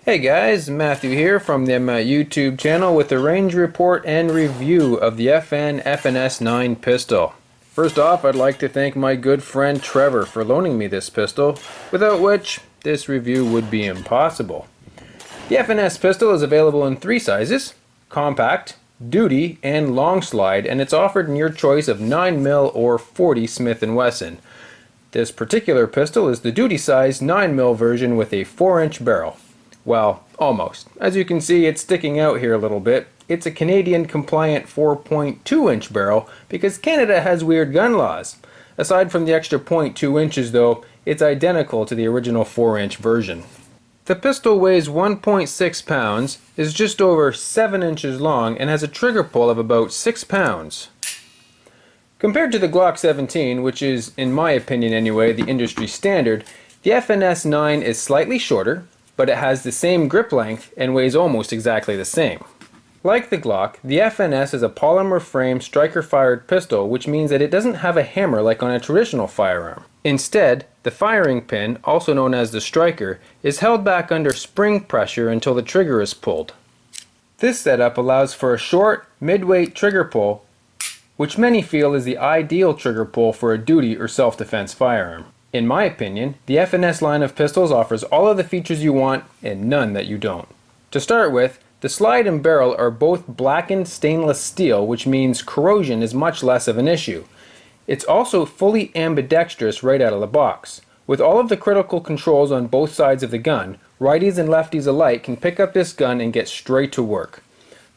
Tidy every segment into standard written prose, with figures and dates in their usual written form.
Hey guys, Matthew here from the YouTube channel with a range report and review of the FN FNS-9 pistol. First off, I'd like to thank my good friend Trevor for loaning me this pistol, without which this review would be impossible. The FNS pistol is available in three sizes: compact, duty, and long slide, and it's offered in your choice of 9mm or 40 Smith & Wesson. This particular pistol is the duty size 9mm version with a 4-inch barrel. Well, almost. As you can see, it's sticking out here a little bit. It's a Canadian compliant 4.2-inch barrel because Canada has weird gun laws. Aside from the extra 0.2 inches though, it's identical to the original 4-inch version. The pistol weighs 1.6 pounds, is just over 7 inches long, and has a trigger pull of about 6 pounds. Compared to the Glock 17, which is, in my opinion anyway, the industry standard, the FNS-9 is slightly shorter, but it has the same grip length and weighs almost exactly the same. Like the Glock, the FNS is a polymer frame striker-fired pistol, which means that it doesn't have a hammer like on a traditional firearm. Instead, the firing pin, also known as the striker, is held back under spring pressure until the trigger is pulled. This setup allows for a short, mid-weight trigger pull, which many feel is the ideal trigger pull for a duty or self-defense firearm. In my opinion, the FNS line of pistols offers all of the features you want and none that you don't. To start with, the slide and barrel are both blackened stainless steel, which means corrosion is much less of an issue. It's also fully ambidextrous right out of the box. With all of the critical controls on both sides of the gun, righties and lefties alike can pick up this gun and get straight to work.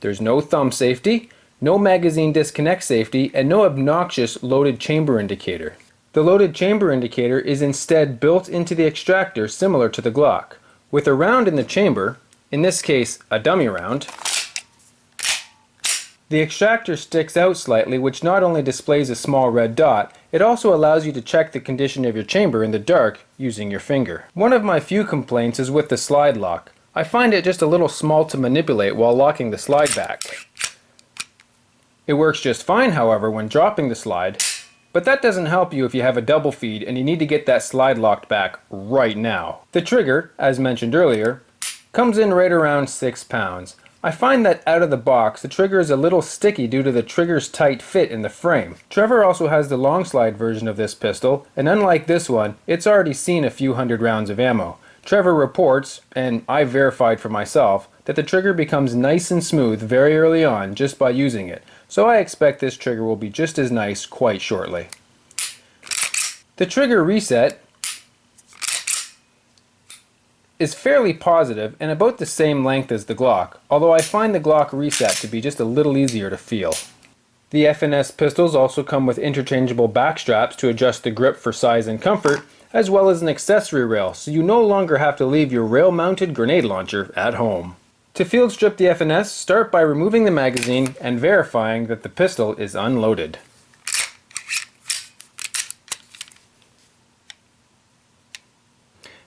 There's no thumb safety, no magazine disconnect safety, and no obnoxious loaded chamber indicator. The loaded chamber indicator is instead built into the extractor, similar to the Glock. With a round in the chamber, in this case a dummy round, the extractor sticks out slightly, which not only displays a small red dot, it also allows you to check the condition of your chamber in the dark using your finger. One of my few complaints is with the slide lock. I find it just a little small to manipulate while locking the slide back. It works just fine, however, when dropping the slide, but that doesn't help you if you have a double feed and you need to get that slide locked back right now. The trigger, as mentioned earlier, comes in right around 6 pounds. I find that out of the box, the trigger is a little sticky due to the trigger's tight fit in the frame. Trevor also has the long slide version of this pistol, and unlike this one, it's already seen a few hundred rounds of ammo. Trevor reports, and I verified for myself, that the trigger becomes nice and smooth very early on just by using it, so I expect this trigger will be just as nice quite shortly. The trigger reset is fairly positive and about the same length as the Glock, although I find the Glock reset to be just a little easier to feel. The FNS pistols also come with interchangeable back straps to adjust the grip for size and comfort, as well as an accessory rail, so you no longer have to leave your rail-mounted grenade launcher at home. To field strip the FNS, start by removing the magazine and verifying that the pistol is unloaded.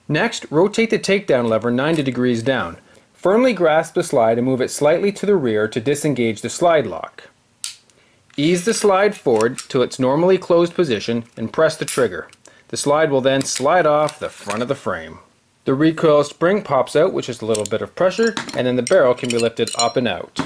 Next, rotate the takedown lever 90 degrees down. Firmly grasp the slide and move it slightly to the rear to disengage the slide lock. Ease the slide forward to its normally closed position and press the trigger. The slide will then slide off the front of the frame. The recoil spring pops out with just a little bit of pressure, and then the barrel can be lifted up and out.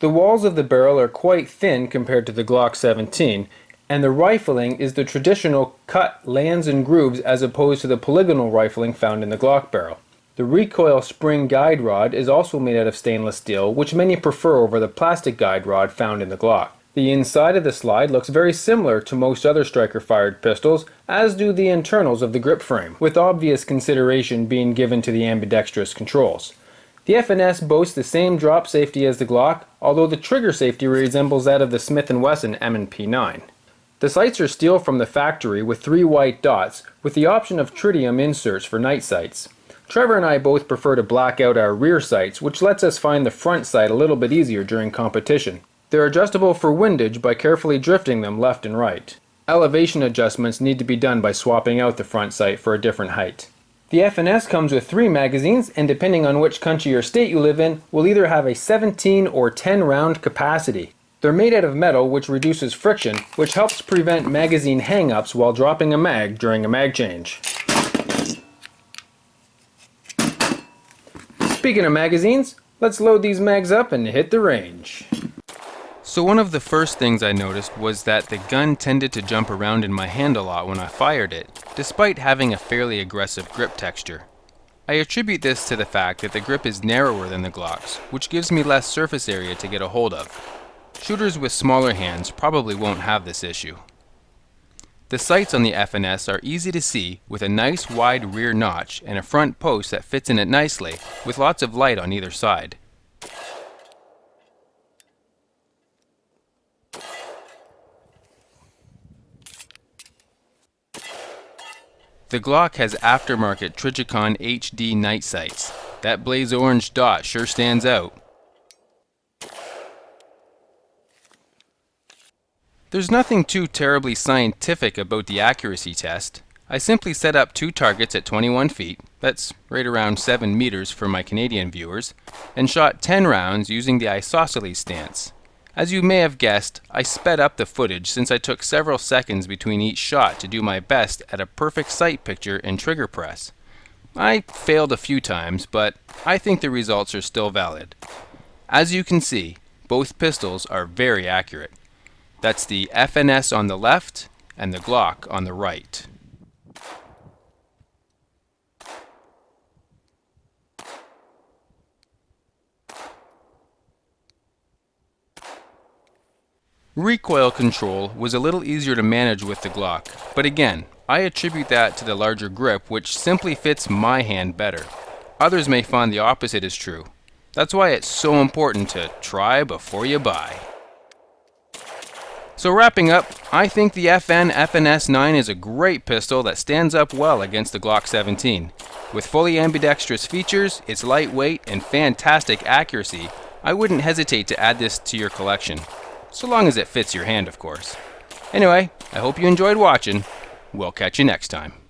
The walls of the barrel are quite thin compared to the Glock 17, and the rifling is the traditional cut lands and grooves as opposed to the polygonal rifling found in the Glock barrel. The recoil spring guide rod is also made out of stainless steel, which many prefer over the plastic guide rod found in the Glock. The inside of the slide looks very similar to most other striker-fired pistols, as do the internals of the grip frame, with obvious consideration being given to the ambidextrous controls. The FNS boasts the same drop safety as the Glock, although the trigger safety resembles that of the Smith & Wesson M&P 9. The sights are steel from the factory with 3 white dots, with the option of tritium inserts for night sights. Trevor and I both prefer to black out our rear sights, which lets us find the front sight a little bit easier during competition. They're adjustable for windage by carefully drifting them left and right. Elevation adjustments need to be done by swapping out the front sight for a different height. The FNS comes with 3 magazines, and depending on which country or state you live in, will either have a 17 or 10 round capacity. They're made out of metal, which reduces friction, which helps prevent magazine hang-ups while dropping a mag during a mag change. Speaking of magazines, let's load these mags up and hit the range. So one of the first things I noticed was that the gun tended to jump around in my hand a lot when I fired it, despite having a fairly aggressive grip texture. I attribute this to the fact that the grip is narrower than the Glock's, which gives me less surface area to get a hold of. Shooters with smaller hands probably won't have this issue. The sights on the FNS are easy to see with a nice wide rear notch and a front post that fits in it nicely with lots of light on either side. The Glock has aftermarket Trijicon HD night sights. That blaze orange dot sure stands out. There's nothing too terribly scientific about the accuracy test. I simply set up 2 targets at 21 feet, that's right around 7 meters for my Canadian viewers, and shot 10 rounds using the isosceles stance. As you may have guessed, I sped up the footage since I took several seconds between each shot to do my best at a perfect sight picture and trigger press. I failed a few times, but I think the results are still valid. As you can see, both pistols are very accurate. That's the FNS on the left and the Glock on the right. Recoil control was a little easier to manage with the Glock, but again, I attribute that to the larger grip, which simply fits my hand better. Others may find the opposite is true. That's why it's so important to try before you buy. So wrapping up, I think the FN FNS-9 is a great pistol that stands up well against the Glock 17. With fully ambidextrous features, its lightweight, and fantastic accuracy, I wouldn't hesitate to add this to your collection. So long as it fits your hand, of course. Anyway, I hope you enjoyed watching. We'll catch you next time.